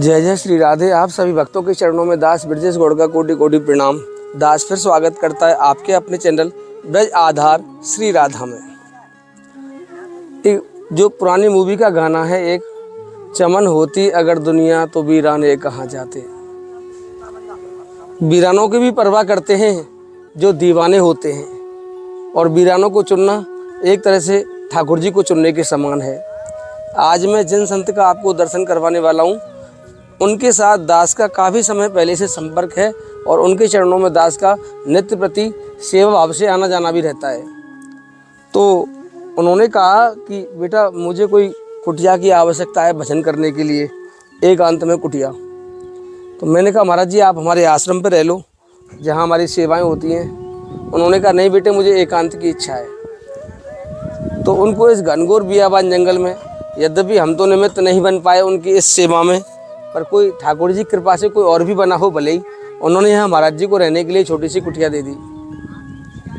जय जय श्री राधे। आप सभी भक्तों के चरणों में दास ब्रजेश गौड़ का कोटि कोटि प्रणाम। दास फिर स्वागत करता है आपके अपने चैनल ब्रज आधार श्री राधा में। एक जो पुरानी मूवी का गाना है, एक चमन होती अगर दुनिया तो वीराने कहाँ जाते। वीरानों की भी परवाह करते हैं जो दीवाने होते हैं, और वीरानों को चुनना एक तरह से ठाकुर जी को चुनने के समान है। आज मैं जिन संत का आपको दर्शन करवाने वाला हूँ, उनके साथ दास का काफ़ी समय पहले से संपर्क है और उनके चरणों में दास का नित्य प्रति सेवा भाव से आना जाना भी रहता है। तो उन्होंने कहा कि बेटा मुझे कोई कुटिया की आवश्यकता है भजन करने के लिए, एकांत में कुटिया। तो मैंने कहा महाराज जी आप हमारे आश्रम पर रह लो जहाँ हमारी सेवाएं होती हैं। उन्होंने कहा नहीं बेटे मुझे एकांत की इच्छा है। तो उनको इस घनघोर बियाबान जंगल में, यद्यपि हम तो निमित्त नहीं बन पाए उनकी इस सेवा में, पर कोई ठाकुर जी की कृपा से कोई और भी बना हो भले ही, उन्होंने यहाँ महाराज जी को रहने के लिए छोटी सी कुटिया दे दी।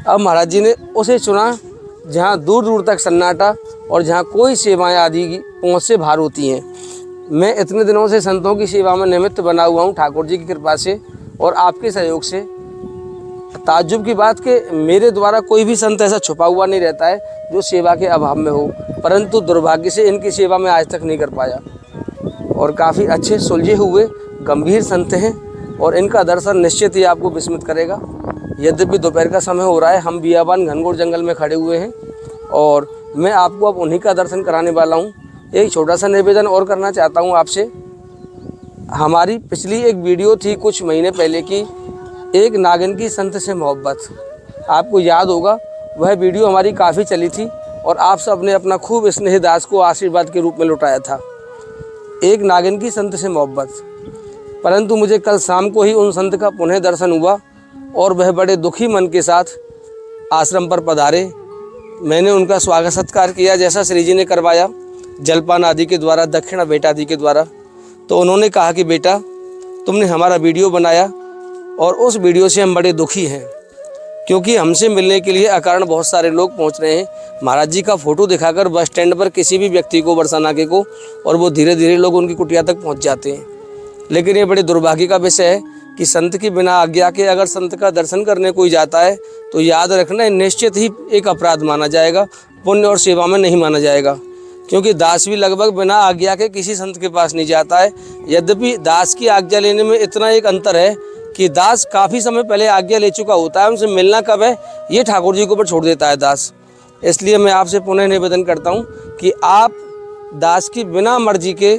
अब महाराज जी ने उसे चुना जहाँ दूर दूर तक सन्नाटा और जहाँ कोई सेवाएं आदि की पहुँच से बाहर होती हैं। मैं इतने दिनों से संतों की सेवा में निमित्त बना हुआ हूँ ठाकुर जी की कृपा से और आपके सहयोग से। ताज्जुब की बात कि मेरे द्वारा कोई भी संत ऐसा छुपा हुआ नहीं रहता है जो सेवा के अभाव में हो, परंतु दुर्भाग्य से इनकी सेवा में आज तक नहीं कर पाया। और काफ़ी अच्छे सुलझे हुए गंभीर संत हैं और इनका दर्शन निश्चित ही आपको विस्मित करेगा। यद्यपि दोपहर का समय हो रहा है, हम बियाबान घनघोर जंगल में खड़े हुए हैं और मैं आपको अब उन्हीं का दर्शन कराने वाला हूँ। एक छोटा सा निवेदन और करना चाहता हूँ आपसे। हमारी पिछली एक वीडियो थी कुछ महीने पहले की, एक नागिन की संत से मोहब्बत, आपको याद होगा। वह वीडियो हमारी काफ़ी चली थी और आप सब ने अपना खूब स्नेह दास को आशीर्वाद के रूप में लौटाया था। एक नागिन की संत से मोहब्बत। परंतु मुझे कल शाम को ही उन संत का पुनः दर्शन हुआ और वह बड़े दुखी मन के साथ आश्रम पर पधारे। मैंने उनका स्वागत सत्कार किया जैसा श्री जी ने करवाया, जलपान आदि के द्वारा, दक्षिणा भेंट आदि के द्वारा। तो उन्होंने कहा कि बेटा तुमने हमारा वीडियो बनाया और उस वीडियो से हम बड़े दुखी हैं, क्योंकि हमसे मिलने के लिए अकारण बहुत सारे लोग पहुंच रहे हैं। महाराज जी का फ़ोटो दिखाकर बस स्टैंड पर किसी भी व्यक्ति को, बरसाना को, और वो धीरे धीरे लोग उनकी कुटिया तक पहुंच जाते हैं। लेकिन ये बड़े दुर्भाग्य का विषय है कि संत की बिना आज्ञा के अगर संत का दर्शन करने कोई जाता है तो याद रखना निश्चित ही एक अपराध माना जाएगा, पुण्य और सेवा में नहीं माना जाएगा। क्योंकि दास भी लगभग बिना आज्ञा के किसी संत के पास नहीं जाता है। यद्यपि दास की आज्ञा लेने में इतना एक अंतर है कि दास काफ़ी समय पहले आज्ञा ले चुका होता है, उनसे मिलना कब है ये ठाकुर जी के ऊपर छोड़ देता है दास। इसलिए मैं आपसे पुनः निवेदन करता हूँ कि आप दास की बिना मर्जी के,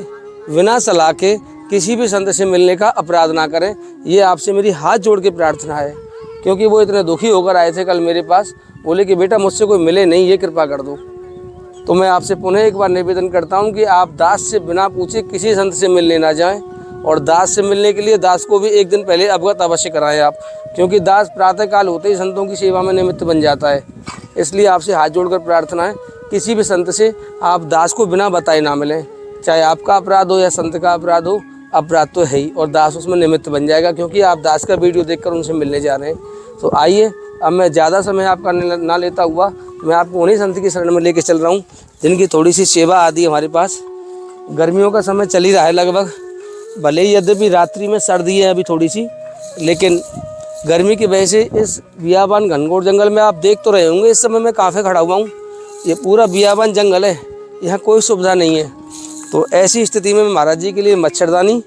बिना सलाह के किसी भी संत से मिलने का अपराध ना करें। ये आपसे मेरी हाथ जोड़ के प्रार्थना है। क्योंकि वो इतने दुखी होकर आए थे कल मेरे पास, बोले कि बेटा मुझसे कोई मिले नहीं, ये कृपा कर दो। तो मैं आपसे पुनः एक बार निवेदन करता हूँ कि आप दास से बिना पूछे किसी संत से मिलने ना जाएं, और दास से मिलने के लिए दास को भी एक दिन पहले अवगत अवश्य कराएं आप, क्योंकि दास प्रातःकाल होते ही संतों की सेवा में निमित्त बन जाता है। इसलिए आपसे हाथ जोड़कर प्रार्थना है, किसी भी संत से आप दास को बिना बताए ना मिलें। चाहे आपका अपराध हो या संत का अपराध हो, अपराध तो है ही, और दास उसमें निमित्त बन जाएगा, क्योंकि आप दास का वीडियो देखकर उनसे मिलने जा रहे हैं। तो आइए, अब मैं ज़्यादा समय आपका ना लेता हुआ मैं आपको उन्हीं संत की शरण में लेके चल रहा हूँ जिनकी थोड़ी सी सेवा आदि हमारे पास। गर्मियों का समय चल ही रहा है लगभग, भले ही यद्यपि रात्रि में सर्दी है अभी थोड़ी सी, लेकिन गर्मी की वजह से इस बियाबान घनघोर जंगल में आप देख तो रहे होंगे इस समय मैं काफ़ी खड़ा हुआ हूँ। ये पूरा बियाबान जंगल है, यहाँ कोई सुविधा नहीं है। तो ऐसी स्थिति में महाराज जी के लिए मच्छरदानी,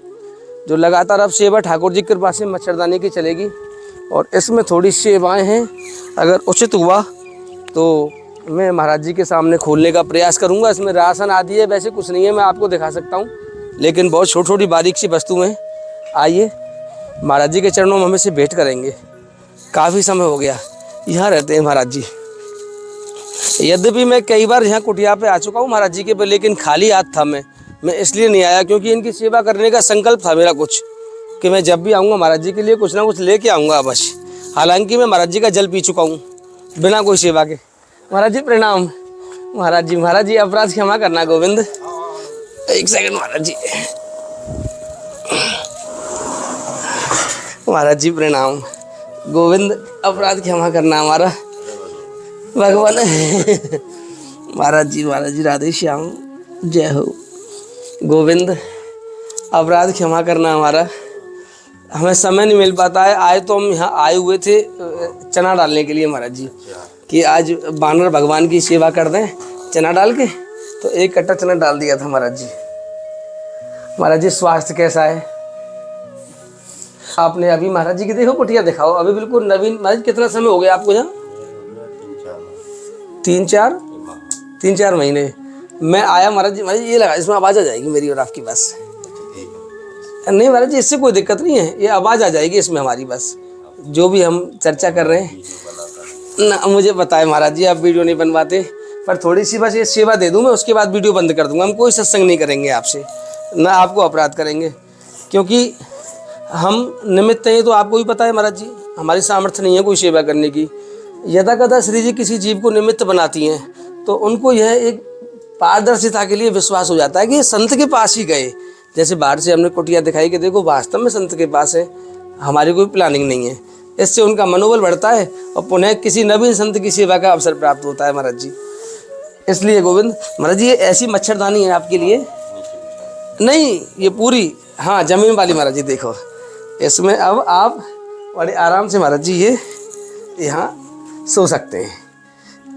जो लगातार अब सेवा ठाकुर जी की कृपा से मच्छरदानी की चलेगी, और इसमें थोड़ी सेवाएँ हैं, अगर उचित हुआ तो मैं महाराज जी के सामने खोलने का प्रयास करूँगा। इसमें राशन आदि है, वैसे कुछ नहीं है, मैं आपको दिखा सकता हूँ, लेकिन बहुत छोटी छोटी बारीक सी वस्तु हैं। आइए महाराज जी के चरणों में हम इसे भेंट करेंगे। काफ़ी समय हो गया यहाँ रहते हैं महाराज जी। यद्यपि मैं कई बार यहाँ कुटिया पे आ चुका हूँ महाराज जी के पे, लेकिन खाली हाथ था मैं इसलिए नहीं आया क्योंकि इनकी सेवा करने का संकल्प था मेरा कुछ, कि मैं जब भी आऊँगा महाराज जी के लिए कुछ ना कुछ लेके आऊँगा बस। हालांकि मैं महाराज जी का जल पी चुका हूँ बिना कोई सेवा के। महाराज जी प्रणाम। महाराज जी अपराध क्षमा करना गोविंद। एक सेकंड महाराज जी। महाराज जी प्रणाम। गोविंद अपराध क्षमा करना हमारा भगवान। महाराज जी राधे श्याम, जय हो। गोविंद अपराध क्षमा करना हमारा, हमें समय नहीं मिल पाता है। आए तो हम यहाँ आए हुए थे चना डालने के लिए महाराज जी, कि आज बानर भगवान की सेवा कर दें चना डाल के, तो एक कट्टा चना डाल दिया था महाराज जी। महाराज जी स्वास्थ्य कैसा है आपने? अभी महाराज जी की देखो कुटिया दिखाओ, अभी बिल्कुल नवीन। महाराज कितना समय हो गया आपको यहाँ? 3-4 महीने। मैं आया महाराज जी, ये लगा इसमें आवाज़ आ जाएगी मेरी और आपकी बस। नहीं महाराज जी इससे कोई दिक्कत नहीं है, ये आवाज़ आ जाएगी इसमें हमारी बस, जो भी हम चर्चा कर रहे हैं ना। मुझे पता है महाराज जी आप वीडियो नहीं बनवाते, पर थोड़ी सी बस ये सेवा दे दूँ मैं, उसके बाद वीडियो बंद कर दूँगा। हम कोई सत्संग नहीं करेंगे आपसे, ना आपको अपराध करेंगे, क्योंकि हम निमित्त हैं। तो आपको भी पता है महाराज जी हमारी सामर्थ्य नहीं है कोई सेवा करने की। यदा कदा श्री जी किसी जीव को निमित्त बनाती हैं तो उनको यह एक पारदर्शिता के लिए विश्वास हो जाता है कि ये संत के पास ही गए। जैसे बाहर से हमने कुटिया दिखाई कि देखो वास्तव में संत के पास है, हमारी कोई प्लानिंग नहीं है। इससे उनका मनोबल बढ़ता है और पुनः किसी नवीन संत की सेवा का अवसर प्राप्त होता है महाराज जी। इसलिए गोविंद महाराज जी ये ऐसी मच्छरदानी है आपके लिए, नहीं ये पूरी, हाँ जमीन वाली महाराज जी देखो, इसमें अब आप बड़े आराम से महाराज जी ये यहाँ सो सकते हैं।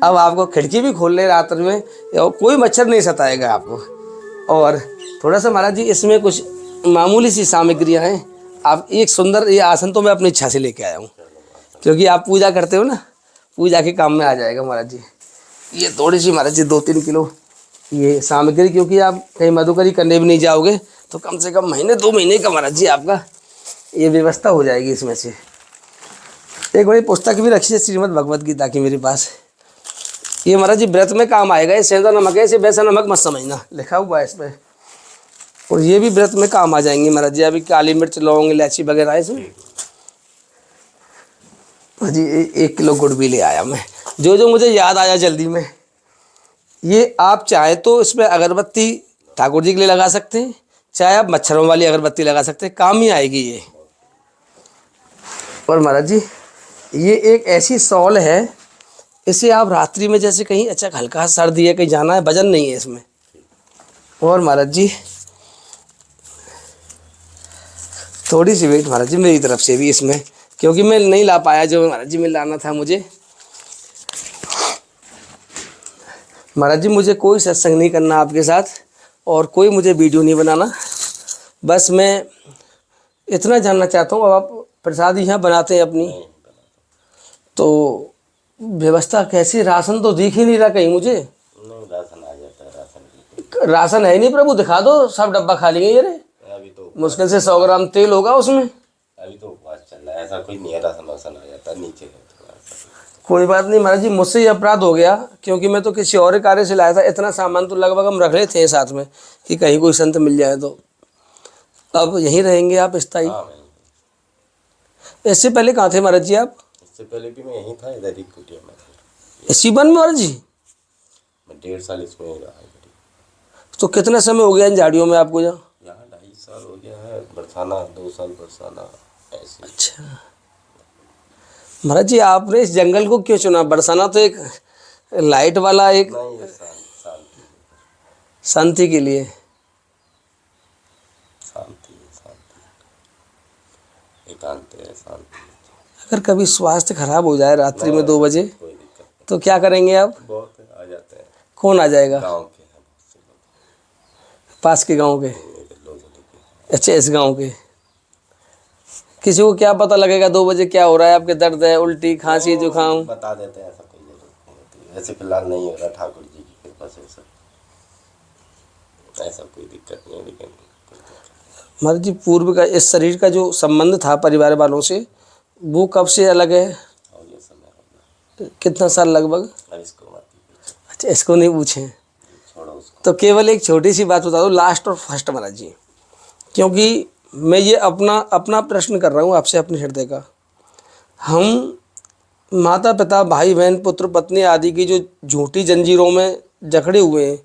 अब आपको खिड़की भी खोल ले रात में, कोई मच्छर नहीं सताएगा आपको। और थोड़ा सा महाराज जी इसमें कुछ मामूली सी सामग्रियाँ हैं। आप एक सुंदर ये आसन तो मैं अपनी इच्छा से लेके आया हूँ, क्योंकि आप पूजा करते हो ना, पूजा के काम में आ जाएगा महाराज जी। ये थोड़ी सी महाराज जी 2-3 किलो ये सामग्री, क्योंकि आप कहीं मधुकरी करने भी नहीं जाओगे तो कम से कम महीने 2 महीने का महाराज जी आपका ये व्यवस्था हो जाएगी। इसमें से एक बड़ी पुस्तक भी रखी है श्रीमद् भगवत गीता की मेरे पास, ये महाराज जी व्रत में काम आएगा। ये सेंधा नमक है, इसे वैसा नमक मत समझना, लिखा हुआ है इसमें। और ये भी व्रत में काम आ जाएंगे महाराज जी। अभी काली मिर्च लौंग इलायची वगैरह है इसमें जी। 1 किलो गुड़ भी ले आया मैं, जो मुझे याद आया जल्दी में। ये आप चाहे तो इसमें अगरबत्ती ठाकुर जी के लिए लगा सकते हैं, चाहे आप मच्छरों वाली अगरबत्ती लगा सकते हैं, काम ही आएगी ये। और महाराज जी ये एक ऐसी शॉल है, इसे आप रात्रि में जैसे कहीं अच्छा हल्का सर्दी है, कहीं जाना है, वजन नहीं है इसमें। और महाराज जी थोड़ी सी वेट महाराज जी मेरी तरफ से भी इसमें, क्योंकि मैं नहीं ला पाया जो महाराज जी में लाना था मुझे। महाराज जी मुझे कोई सत्संग नहीं करना आपके साथ, और कोई मुझे वीडियो नहीं बनाना। बस मैं इतना जानना चाहता हूँ, अब आप प्रसाद यहाँ बनाते हैं अपनी, तो व्यवस्था कैसी? राशन तो दिख ही नहीं रहा कहीं मुझे। नहीं राशन आ जाता है, राशन है नहीं प्रभु, दिखा दो, सब डब्बा खाली है। ये रे अभी तो मुश्किल से 100 ग्राम तेल होगा उसमें। अभी तो उपवास चल रहा है, ऐसा कोई नहीं है। राशन आ जाता है, नीचे है थोड़ा सा। कोई बात नहीं महाराज जी, मुझसे ये अपराध हो गया, क्योंकि मैं तो किसी और कार्य से लाया था। इतना सामान तो लगभग हम रख रहे थे साथ में कि कहीं कोई संत मिल जाए तो। अब यहीं रहेंगे आप स्थायी? इससे पहले कहाँ थे महाराज जी आप? इससे पहले भी मैं यहीं था, इधर ही कुटिया में। इसी वन में महाराज जी? मैं 1.5 साल इसमें रहा। तो कितना समय हो गया इन झाड़ियों में आपको? यहाँ 2.5 साल हो गया है, बरसाना 2 साल बरसाना ऐसे। अच्छा महाराज जी आपने इस जंगल को क्यों चुना? बरसाना तो एक लाइट वाला एक नहीं, शांति के लिए। शांति एकांत है, शांति। अगर कभी स्वास्थ्य खराब हो जाए रात्रि में 2 बजे कोई दिक्कत तो क्या करेंगे आप? बहुत आ जाते हैं। कौन आ जाएगा? गांव के हैं, पास के गांव के? लोग। अच्छा इस गांव के। किसी को क्या पता लगेगा 2 बजे क्या हो रहा है? आपके दर्द है, उल्टी, खांसी, जुकाम? बता देते हैं, ऐसा कोई जरूरत नहीं होती। वैसे फिलहाल नहीं हो रहा, ठाकुर जी की कृपा से ऐसा कोई दिक्कत नहीं है। लेकिन महाराज जी पूर्व का इस शरीर का जो संबंध था परिवार वालों से, वो कब से अलग है? और ये समय हो गया। कितना साल लगभग? अब इसको मत पूछो। अच्छा इसको नहीं पूछे, छोड़ो उसको। तो केवल एक छोटी सी बात बता दो, लास्ट और फर्स्ट महाराज जी, क्योंकि मैं ये अपना प्रश्न कर रहा हूँ आपसे, अपने हृदय का। हम माता पिता, भाई बहन, पुत्र पत्नी आदि की जो झूठी जंजीरों में जकड़े हुए हैं,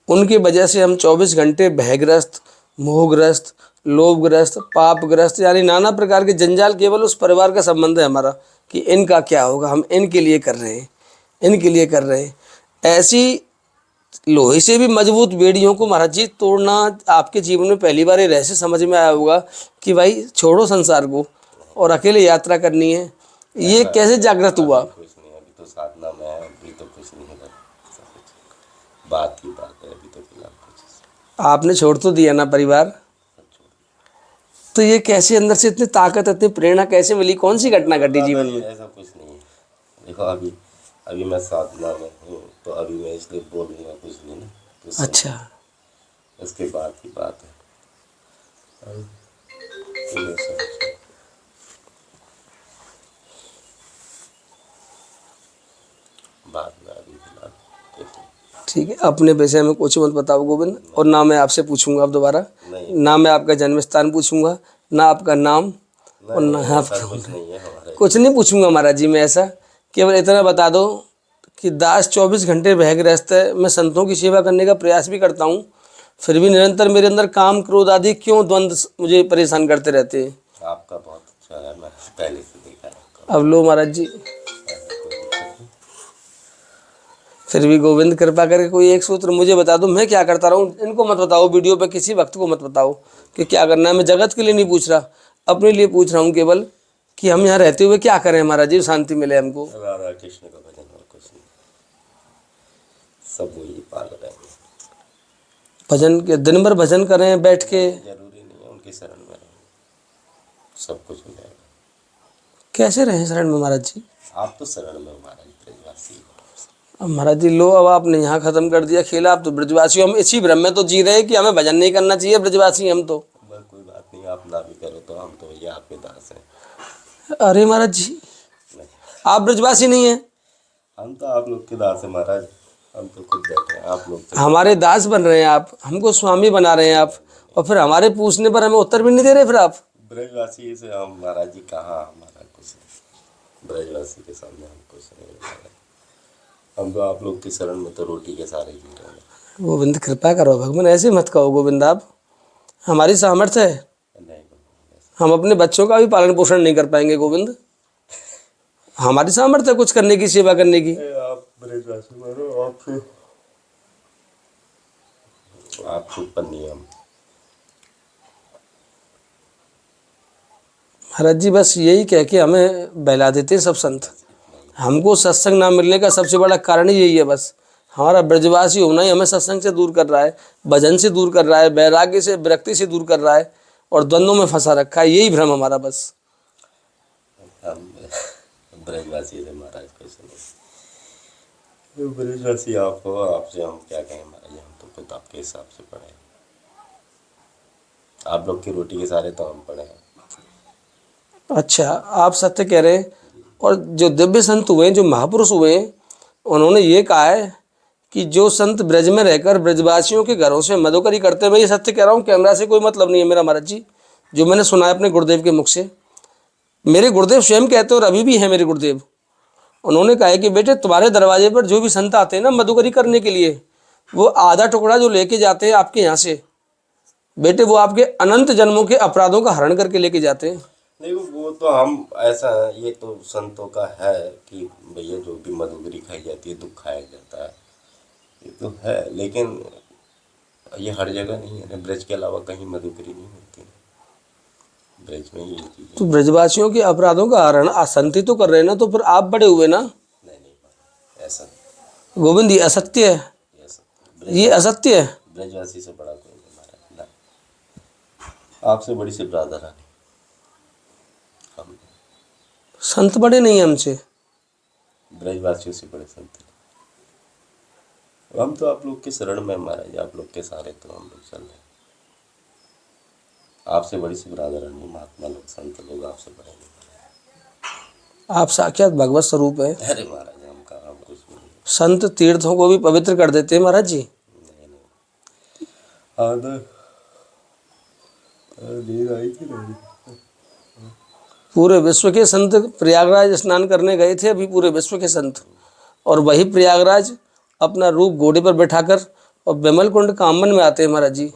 उनकी वजह से हम 24 घंटे भयग्रस्त, मोहग्रस्त, लोभग्रस्त, पापग्रस्त, यानी नाना प्रकार के जंजाल केवल उस परिवार का संबंध है हमारा कि इनका क्या होगा, हम इनके लिए कर रहे हैं, इनके लिए कर रहे हैं। ऐसी लोहे से भी मजबूत बेड़ियों को महाराज जी तोड़ना आपके जीवन में पहली बार ये रहस्य समझ में आया होगा कि भाई छोड़ो संसार को और अकेले यात्रा करनी है। ये कैसे जागृत हुआ? अभी कुछ नहीं, अभी तो साधना में है, अभी तो कुछ नहीं है, सब कुछ बात की बात है, अभी तो फिलहाल कुछ आपने छोड़ तो दिया ना परिवार, सब छोड़ तो ये कैसे अंदर से इतनी ताकत, इतनी प्रेरणा कैसे मिली? कौन सी घटना घटी जीवन में? ऐसा कुछ नहीं है। देखो अभी अभी मैं साधना में हूँ, तो अभी मैं इसलिए बोलूँगा कुछ नहीं ना, तो सब अच्छा, उसके बाद की बात है। अभी इधर सब बाद में, अभी फिलहाल देखो। ठीक है, अपने विषय में कुछ मत बताओ गोविंद, और ना मैं आपसे पूछूंगा अब दोबारा, नहीं ना मैं आपका जन्म स्थान पूछूंगा, ना आपका नाम, और ना नहीं, आपका ऐसा कुछ नहीं है हमारे। कुछ नहीं पूछूंगा महाराज जी मैं ऐसा। केवल इतना बता दो कि दास 24 घंटे भय ग्रस्त है, मैं संतों की सेवा करने का प्रयास भी करता हूँ, फिर भी निरंतर मेरे अंदर काम क्रोध आदि क्यों द्वंद्व मुझे परेशान करते रहते हैं? आपका बहुत अच्छा है, मैं पहले से देखा है आपका। अब लो महाराज जी, ऐसा कोई दिक्कत नहीं। फिर भी गोविंद कृपा करके कोई एक सूत्र मुझे बता दो, मैं क्या करता रहूँ? इनको मत बताओ, वीडियो पे किसी वक्त को मत बताओ कि क्या करना है। मैं जगत के लिए नहीं पूछ रहा, अपने लिए पूछ रहा हूँ केवल कि हम यहाँ रहते हुए क्या करें महाराज जी, शांति मिले हमको। राधा कृष्ण का भजन और कुछ नहीं, सब वही पाल रहे हैं। भजन के दिन भर भजन करें बैठ के? जरूरी नहीं है, उनकी शरण में रहो, सब कुछ हो जाएगा। कैसे रहें शरण में महाराज जी? आप तो शरण में हो महाराज, ब्रजवासी हो। अब महाराज जी लो, अब आपने यहाँ खत्म कर दिया खेला। आप तो ब्रजवासी हो, हम इसी भ्रम में तो जी रहे हैं कि हमें भजन नहीं करना चाहिए, ब्रजवासी हम तो। बस कोई बात नहीं, आप ना भी करो तो हम तो ये आपके दास हैं। अरे महाराज जी, नहीं, आप ब्रजवासी नहीं हैं? हम तो आप लोग के दास हैं महाराज, हम तो खुद बैठे हैं, आप लोग तो हमारे दास बन रहे हैं आप, हमको स्वामी बना रहे हैं आप, और फिर हमारे पूछने पर हमें उत्तर भी नहीं दे रहे फिर आप। ब्रजवासी से हम महाराज जी कहाँ, हमारा कुछ नहीं, ब्रजवासी के सामने हम कुछ नहीं महाराज। हम तो आप लोग की शरण में तो रोटी के सारे जी रहे हैं। गोविंद कृपा करो भगवान, ऐसे मत कहो गोविंद आप, हमारी सामर्थ्य है, नहीं हम अपने बच्चों का भी पालन पोषण नहीं कर पाएंगे गोविंद, हमारी सामर्थ्य है कुछ करने की, सेवा करने की। आप ब्रजवासी मानो, आपसे ऊपर नहीं हम। महाराज जी बस यही कह के हमें बहला देते हैं सब संत, हमको सत्संग ना मिलने का सबसे बड़ा कारण ही यही है। बस हमारा ब्रजवासी होना ही हमें सत्संग से दूर कर रहा है, भजन से दूर कर रहा है, वैराग्य से, विरक्ति से दूर कर रहा है, और द्वंद्वों में फंसा रखा है, यही भ्रम हमारा बस। हम ब्रजवासी से महाराज कुछ नहीं, ब्रजवासी आप हो, आपसे हम क्या कहें महाराज, हम तो खुद आपके हिसाब से पढ़े हैं। आप लोग की रोटी के सारे तो हम पढ़े हैं। अच्छा, आप सत्य कह रहे हैं। और जो दिव्य संत हुए हैं, जो महापुरुष हुए हैं, उन्होंने ये कहा है कि जो संत ब्रज में रहकर ब्रजवासियों के घरों से मदोकरी करते हैं, मैं ये सत्य कह रहा हूँ, कैमरा से कोई मतलब नहीं है मेरा महाराज जी, जो मैंने सुना है अपने गुरुदेव के मुख से। मेरे गुरुदेव स्वयं कहते हैं, और अभी भी है मेरे गुरुदेव, उन्होंने कहा है कि बेटे तुम्हारे दरवाजे पर जो भी संत आते हैं ना मदोकरी करने के लिए, वो आधा टुकड़ा जो लेके जाते हैं आपके यहाँ से, बेटे वो आपके अनंत जन्मों के अपराधों का हरण करके लेके जाते हैं। नहीं वो तो हम ऐसा है, ये तो संतों का है कि भैया जो भी मधुगरी खाई जाती है, दुख खाया जाता है, ये तो है, लेकिन ये हर जगह नहीं है ना, ब्रज के अलावा कहीं मधुगरी नहीं मिलती, ब्रज में ही ये चीज़ तो ब्रजवासियों के अपराधों का हरण संत तो कर रहे हैं ना, तो फिर आप बड़े हुए ना। नहीं ऐसा गोविंद, ये असत्य है, नहीं, ऐसा ये असत्य है। ब्रजवासी से बड़ा कोई नहीं महाराज ना, आपसे बड़ी से ब्रादर है हम, संत बड़े नहीं हैं हमसे। ब्रजवासियों से बड़े संत हैं। हम तो आप लोग के शरण में महाराज, आप लोग के सारे तो हम लोग चल रहे हैं। आपसे बड़ी सी ब्रादर नहीं, महात्मा लोग, संत लोग आपसे बड़े नहीं। आप साक्षात भगवत स्वरूप है। अरे महाराज हम कहाँ, हम कुछ भी नहीं। संत तीर्थों को भी पवित्र कर देते हैं महाराज जी। नहीं आदर नींद आई थी नहीं। पूरे विश्व के संत प्रयागराज स्नान करने गए थे अभी, पूरे विश्व के संत, और वही प्रयागराज अपना रूप घोड़े पर बैठाकर और विमल कुंड कामन में आते हैं महाराज जी,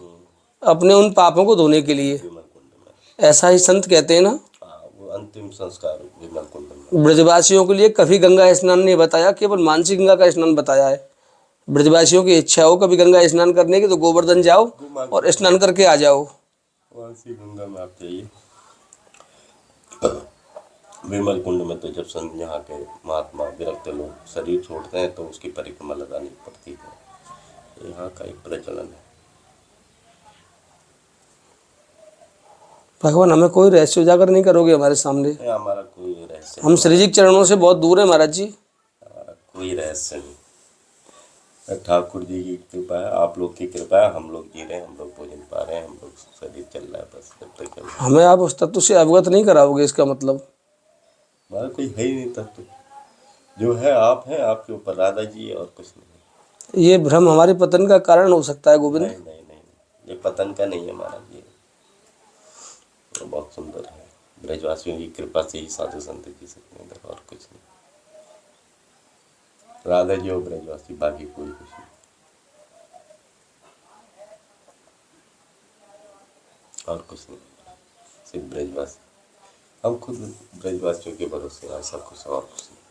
अपने उन पापों को धोने के लिए। विमल कुंड में, ऐसा ही संत कहते हैं ना। हाँ वो अंतिम संस्कार विमल कुंड में। ब्रजवासियों के लिए कभी गंगा स्नान नहीं बताया, केवल मानसी गंगा का स्नान बताया है। ब्रजवासियों की इच्छा हो कभी गंगा स्नान करने की तो गोवर्धन जाओ और स्नान करके आ जाओ। वहाँ से गंगा में आप जाइए। विमल कुंड में तो जब संत यहाँ के महात्मा विरक्त लोग शरीर छोड़ते हैं तो उसकी परिक्रमा लगानी पड़ती है। यहाँ का एक प्रचलन है। भगवान हमें कोई रहस्य उजागर नहीं करोगे हमारे सामने? ये हमारा कोई रहस्य हम श्री जी के चरणों से बहुत दूर है महाराज जी। हमारा कोई रहस्य नहीं। ठाकुर जी की कृपा है, आप लोग की कृपा है, हम लोग जी रहे हैं, हम लोग भोजन पा रहे हैं, हम लोग शरीर चल रहा है, बस जब तक चल रहा है। हमें आप उस तत्व से अवगत नहीं कराओगे इसका मतलब? हमारा कोई है ही नहीं तत्व। जो है आप हैं, आपके ऊपर राधा जी है और कुछ नहीं। ये भ्रम हमारे पतन का कारण हो सकता है गोविंद। नहीं नहीं नहीं, ये पतन का नहीं है महाराज। ये तो बहुत सुंदर है। ब्रजवासियों की कृपा से ही साधु संत जी सकते हैं, और कुछ नहीं। राधा जी और ब्रजवासी, बाकी कोई कुछ नहीं। और कुछ नहीं, सिर्फ ब्रजवासी। हम खुद ब्रजवासियों के भरोसे हैं, ऐसा कुछ और कुछ नहीं।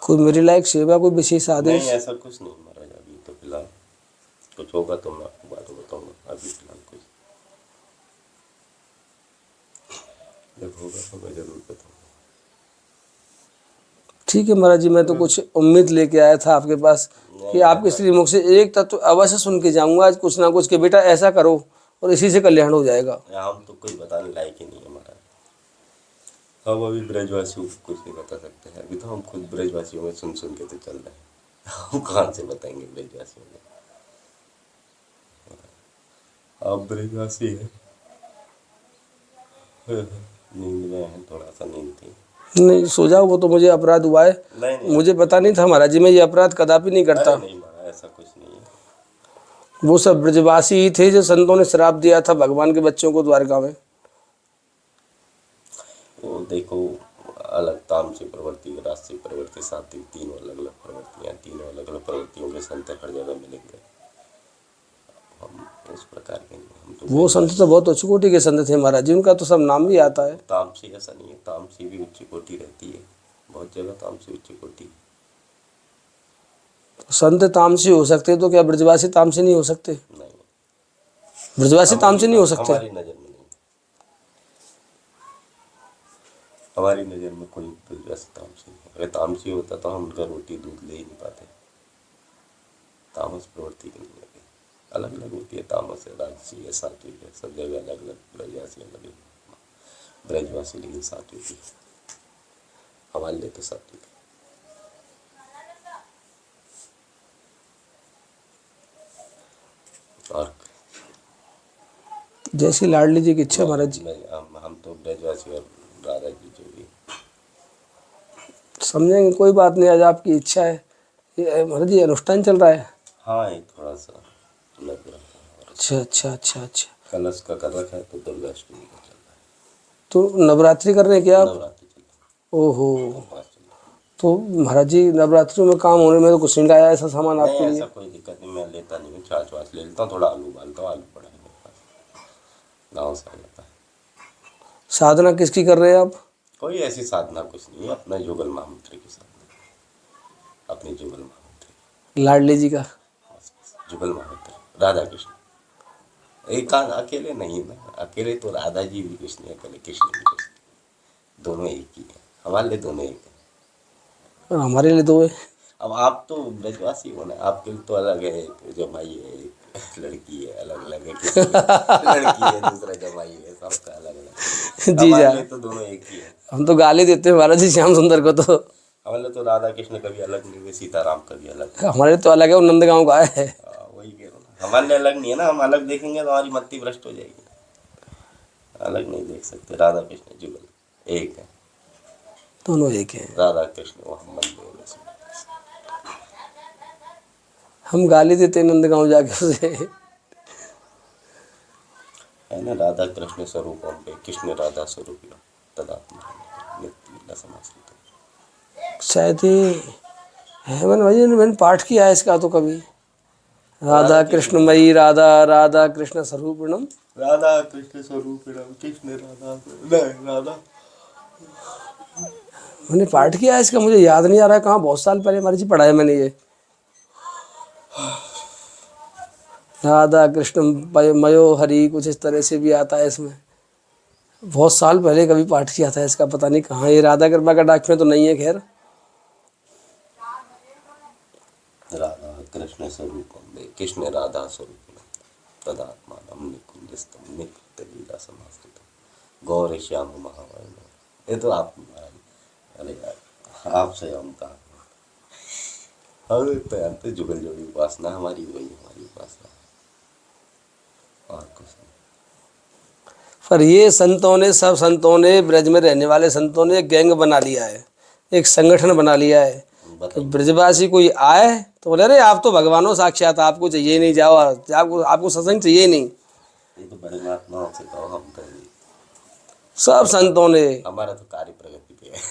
कोई मेरे लायक सेवा, कोई विशेष नहीं आदेश? ऐसा कुछ नहीं महाराज। अभी तो फिलहाल कुछ होगा तो मैं आपको बात बताऊंगा। अभी फिलहाल कुछ, जब होगा तो मैं जरूर बताऊंगा। ठीक है महाराज जी, मैं तो कुछ उम्मीद लेके आया था आपके पास कि आपके श्री मुख से एक तत्व अवश्य सुन के जाऊंगा आज, कुछ ना कुछ, कि बेटा ऐसा करो और इसी से कल्याण हो जाएगा। हम तो कोई बताने लायक ही नहीं है महाराज। हम अभी ब्रजवासियों को कुछ नहीं बता सकते हैं। अभी तो हम खुद ब्रजवासियों में सुन सुन के तो चल रहे हैं। हम कहाँ से बताएंगे ब्रजवासियों में? आप ब्रजवासी हैं। नींद में है, थोड़ा सा नींद थी। नहीं सो जाओ, वो तो मुझे अपराध हुआ है। नहीं मुझे पता नहीं था महाराज जी, मैं ये अपराध कदापि नहीं करता। नहीं महाराज, ऐसा कुछ नहीं है। वो सब ब्रजवासी ही थे जो संतों ने श्राप दिया था भगवान के बच्चों को द्वारका में। वो देखो, अलग तामसिक प्रवृत्ति, राजसिक प्रवृत्ति, सात्विक, तीनों अलग अलग प्रवृत्तियाँ। तीनों अलग अलग प्रवृत्तियों के संत हर जगह मिलेंगे। हम उस प्रकार के नहीं। हम तो वो संत तो बहुत उच्च कोटि के संत थे महाराज जी, उनका तो सब नाम भी आता है। तामसी ऐसा नहीं है, तामसी भी उच्च कोटि रहती है। बहुत जगह तामसी उच्च कोटि। संत तामसी हो सकते तो क्या ब्रजवासी तामसी नहीं हो सकते? नहीं, ब्रजवासी तामसी नहीं हो सकते? हमारी नज़र में नहीं। हमारी नज़र में कोई ब्रजवासी तामसी नहीं। अगर तामसी होता तो हम उनका रोटी दूध ले ही नहीं पाते। तामस प्रवृत्ति की नहीं है। अलग अलग होती है, तामस है, राजसी है, सात्विक है। सब जगह अलग अलग ब्रजवासी, अलग अलग ब्रजवासी, लेकिन सात्विक है। हमारे लिए तो सात्विक है। और जैसी लाडली जी की इच्छा महाराज जी। हम तो ब्रजवासी और राधा जी जो भी समझेंगे, कोई बात नहीं, आज आपकी इच्छा है। ये महाराज जी अनुष्ठान चल रहा है? हाँ, ये थोड़ा सा लग रहा है। अच्छा अच्छा अच्छा अच्छा। कलश का कर रखा है तो दुर्गाष्टमी का चल रहा है। तो नवरात्रि कर रहे हैं क्या आप? नवरात्रि चल ओहो, रहा है। तो महाराज जी नवरात्रि में काम होने में तो कुछ नहीं लाया ऐसा सामान नहीं, आपके लिए? ऐसा कोई दिक्कत नहीं। मैं लेता नहीं हूँ, छाछ वाछ ले लेता हूँ, थोड़ा आलू उबालता हूँ। आलू पड़ा है मेरे पास, गाँव से आ जाता है। साधना किसकी कर रहे हैं आप? कोई ऐसी साधना कुछ नहीं है। अपना जुगल महामंत्र की साधना, अपनी जुगल महामंत्र, लाडली जी का जुगल महामंत्र, राधा कृष्ण। एक अकेले नहीं ना, अकेले तो राधा जी भी कृष्ण है, अकेले कृष्ण भी कृष्ण, दोनों एक ही है। हमारे लिए दोनों एक है। और हमारे लिए दो है। अब आप तो ब्रजवासी हो ना, आपके लिए तो अलग है। एक जमाई है, एक लड़की है, अलग अलग है। किसी लड़की है, दूसरा जमाई है, सबका अलग अलग। जी हमारे जा, लिए तो दोनों एक ही है। हम तो गाली देते हैं महाराज जी श्याम सुंदर को। तो हमारे लिए तो राधा कृष्ण कभी अलग नहीं हुए, सीताराम कभी अलग नहीं। हमारे तो अलग है, वो नंदगांव का है। वही कह रहा हूँ ना, हमारे लिए अलग नहीं है ना। हम अलग देखेंगे तो हमारी मत्ती भ्रष्ट हो जाएगी। अलग नहीं देख सकते। राधा कृष्ण जुगल एक है, दोनों एक है। राधा कृष्ण मोहम्मद है। हम गाली देते हैं नंदगांव जाके उसे। है ना, राधा कृष्ण स्वरूप पे कृष्ण राधा स्वरूप तदात्म समाश्रित। शायद ये है, मैंने पाठ किया है इसका तो कभी। राधा कृष्णमयी राधा, राधा कृष्ण स्वरूपिणम, राधा कृष्ण स्वरूपिणम, कृष्ण राधा, नहीं राधा। मैंने पाठ किया है इसका, मुझे याद नहीं आ रहा है कहाँ, बहुत साल पहले महाराज जी पढ़ा है मैंने ये। राधा कृष्ण मयो हरि, कुछ इस तरह से भी आता है इसमें। बहुत साल पहले कभी पाठ किया था इसका, पता नहीं कहाँ। ये राधा कृपा कटाक्ष में तो नहीं है खैर। राधा कृष्ण स्वरूपम में कृष्ण राधा स्वरूपम तदात्मानम निकुंजस्तम नित्य लीला समास्कृतम गौर श्याम महावर्ण। ये तो आप अरे यार आपसे हम कहा हम तो जुगल जोड़ी उपासना हमारी वही हमारी उपासना और कुछ नहीं। पर ये संतों ने, सब संतों ने, ब्रज में रहने वाले संतों ने एक गैंग बना लिया है, एक संगठन बना लिया है कि ब्रजवासी कोई आए तो बोले अरे आप तो भगवानों साक्षात, आपको चाहिए नहीं, जाओ, आपको सत्संग चाहिए नहीं। ये तो बड़े महात्माओं से कहो, हम तो सब संतों ने। हमारा तो कार्य प्रगति पे है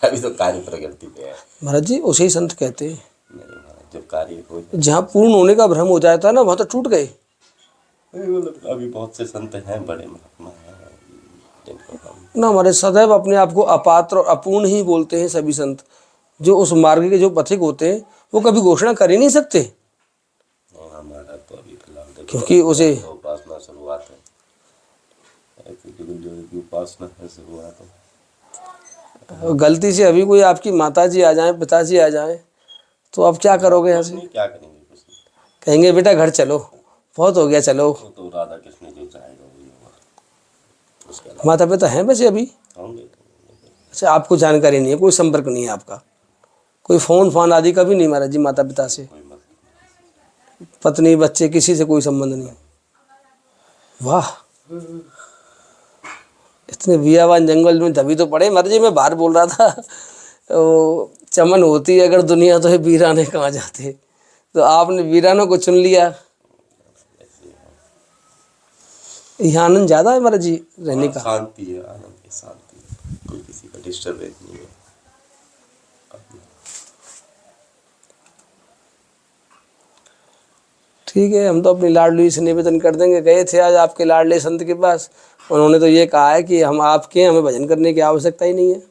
अभी तो कार्य प्रगति पे है महाराज जी। उसे ही संत कहते हैं। नहीं महाराज, जब कार्य हो जहाँ पूर्ण होने का भ्रम हो जाता है ना, वहाँ तो टूट गए। अभी बहुत से संत हैं, बड़े महात्मा हैं जिनको हम ना हमारे सदैव अपने आप को अपात्र और अपूर्ण ही बोलते हैं सभी संत। जो उस मार्ग के जो पथिक होते हैं वो कभी घोषणा कर ही नहीं सकते, हमारा तो अभी फिलहाल देखो, क्योंकि उसे तो उपासना शुरुआत है, ऐसे जुगल जोड़ी की उपासना है शुरुआत है। गलती से अभी कोई आपकी माताजी आ जाए, पिताजी आ जाए, तो आप क्या करोगे यहाँ से? क्या करेंगे, कुछ नहीं कहेंगे बेटा घर चलो, बहुत हो गया, चलो। वो तो राधा कृष्ण जो चाहेगा वही होगा, उसके अलावा माता पिता हैं वैसे अभी? होंगे। अच्छा, आपको जानकारी नहीं है, कोई संपर्क नहीं है आपका, कोई फोन फान आदि का भी नहीं महाराज जी माता पिता से? कोई मत पत्नी बच्चे किसी से कोई संबंध नहीं? वाह, इतने बियावान जंगल में तभी तो पड़े महाराज जी। मैं बाहर बोल रहा था वो चमन होती है अगर दुनिया तो ये वीराने कहाँ जाते, तो आपने वीरानों को चुन लिया। यहाँ आनंद ज़्यादा है महाराज जी रहने का। शांति है, आनंद है, शांति है, कोई किसी का डिस्टर्बेंस नहीं है। ठीक है, हम तो अपनी लाडली से निवेदन कर देंगे। गए थे आज आपके लाडले संत के पास, उन्होंने तो ये कहा है कि हम आपके, हमें भजन करने की आवश्यकता ही नहीं है,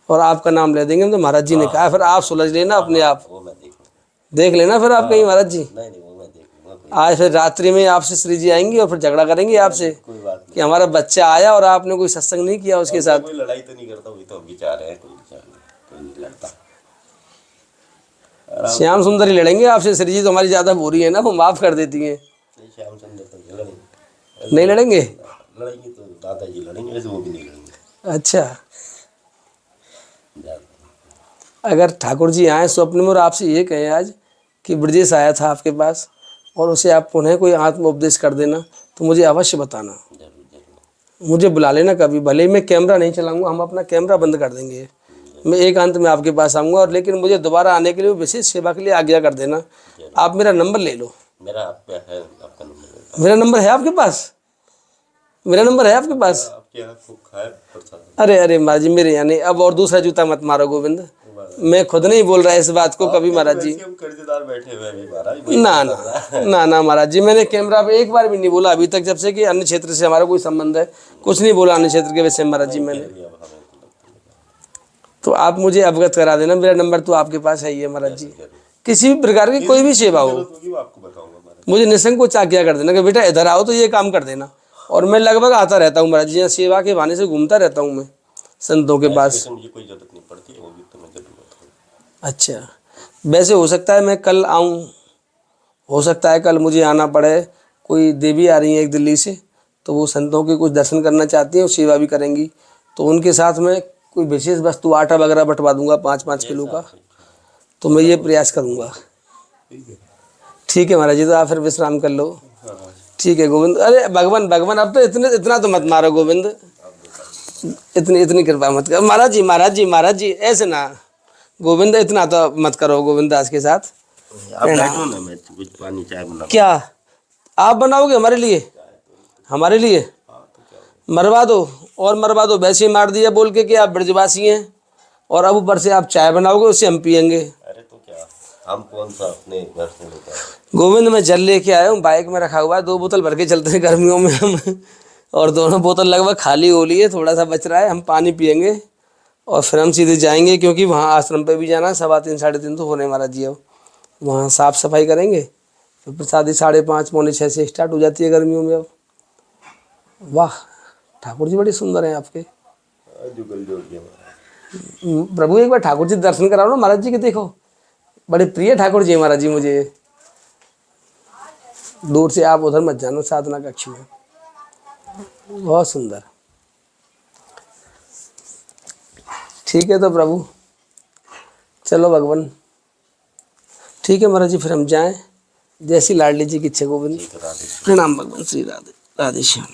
और आपका नाम ले देंगे। तो महाराज जी ने कहा फिर आप सुलझ लेना अपने आप, वो मैं देख लूँगा। देख लेना फिर आप कहीं महाराज जी। नहीं नहीं, वो मैं देख लूँगा, कोई आज फिर रात्रि में आपसे श्री जी आएंगी और फिर झगड़ा करेंगे आपसे कोई बात नहीं। कि हमारा बच्चा आया और आपने कोई सत्संग नहीं किया उसके साथ। कोई लड़ाई तो नहीं करता, वही तो हम विचार है, कोई विचार नहीं, कोई नहीं लड़ता। श्याम सुंदर ही लड़ेंगे आपसे, श्री जी तो हमारी ज़्यादा बुरी है ना, वो माफ़ कर देती हैं। नहीं, श्याम सुंदर तो लड़ेंगे, नहीं लड़ेंगे? लड़ेंगे तो दादाजी लड़ेंगे, वैसे वो भी नहीं लड़ेंगे। अच्छा, ज्यादा। अगर ठाकुर जी आए स्वप्न में और आपसे ये कहें आज कि ब्रजेश आया था आपके पास और उसे आप पुनः कोई आत्म उपदेश कर देना, तो मुझे अवश्य बताना, जरूर जरूर। मुझे बुला लेना कभी। भले ही मैं कैमरा नहीं चलाऊंगा, हम अपना कैमरा बंद कर देंगे, मैं एकांत में आपके पास आऊँगा। और लेकिन मुझे दोबारा आने के लिए विशेष सेवा के लिए आज्ञा कर देना। आप मेरा नंबर ले लो। मेरा आप पे है, आपका नंबर मेरा नंबर है आपके पास? मेरा नंबर है आपके पास? आपके यहाँ खूब खाए प्रसाद। अरे अरे महाराज जी, मेरे यानी अब और दूसरा जूता मत मारो गोविंद, मैं खुद नहीं बोल रहा इस बात को कभी महाराज जी। हम कर्जदार बैठे हुए हैं महाराज। ना ना ना ना महाराज जी, मैंने कैमरा पे एक बार भी नहीं बोला अभी तक, जब से कि अन्य क्षेत्र से हमारा कोई संबंध है, कुछ नहीं बोला अन्य क्षेत्र के वैसे महाराज जी मैंने। तो आप मुझे अवगत करा देना, मेरा नंबर तो आपके पास है ही है महाराज जी। किसी भी प्रकार की कोई भी सेवा हो, आपको बताऊंगा, मुझे निसंकोच आज्ञा कर देना कि बेटा इधर आओ तो ये काम कर देना। और मैं लगभग आता रहता हूँ महाराज जी, यहाँ सेवा के बहाने से घूमता रहता हूँ मैं संतों के पास। मुझे कोई जरूरत नहीं पड़ती, वो भी तुम्हें जरूरत है। अच्छा, वैसे हो सकता है मैं कल आऊँ, हो सकता है कल मुझे आना पड़े, कोई देवी आ रही है एक दिल्ली से, तो वो संतों के कुछ दर्शन करना चाहती हैं और सेवा भी करेंगी, तो उनके साथ में कोई विशेष वस्तु आटा वगैरह बंटवा दूंगा 5-5 किलो का, तो मैं ये प्रयास करूंगा। ठीक है महाराज जी, तो आप फिर विश्राम कर लो। ठीक है गोविंद। अरे भगवान भगवान, अब तो इतना तो मत मारो गोविंद, इतनी कृपा मत करो महाराज जी। महाराज जी महाराज जी ऐसे ना गोविंद, इतना तो मत करो गोविंद दास के साथ। आप बैठो ना, मैं कुछ पानी चाय बना। क्या आप बनाओगे हमारे लिए? हमारे लिए मरवा दो, और मरवा दो, वैसे ही मार दिया बोल के कि आप ब्रजवासी हैं, और अब ऊपर से आप चाय बनाओगे, उससे हम पियेंगे। अरे तो क्या, हम कौन सा अपने घर से लेकर आए? गोविंद मैं जल लेके आया हूँ, बाइक में रखा हुआ है, 2 बोतल भर के चलते हैं गर्मियों में हम। और दोनों बोतल लगभग खाली हो ली है, थोड़ा सा बच रहा है, हम पानी पियेंगे और फिर हम सीधे जाएंगे, क्योंकि वहाँ आश्रम पे भी जाना है। 3:15 साढ़े 3 तो होने महाराज जी। अब वहाँ साफ़ सफाई करेंगे, तो प्रसादी 5:30 पौने 6 से स्टार्ट हो जाती है गर्मियों में। अब वाह, ठाकुर जी बड़े सुंदर हैं आपके। जुगल जोड़ के प्रभु एक बार ठाकुर जी दर्शन कराओ ना महाराज जी के, देखो बड़े प्रिय ठाकुर जी महाराज जी मुझे। दूर से आप उधर मत जानो, साधना कक्ष में, बहुत सुंदर। ठीक है तो प्रभु, चलो भगवान, ठीक है महाराज जी, फिर हम जाएं। जैसी लाडली जी की इच्छा गोविंद। प्रणाम भगवान। श्री राधे राधे श्याम।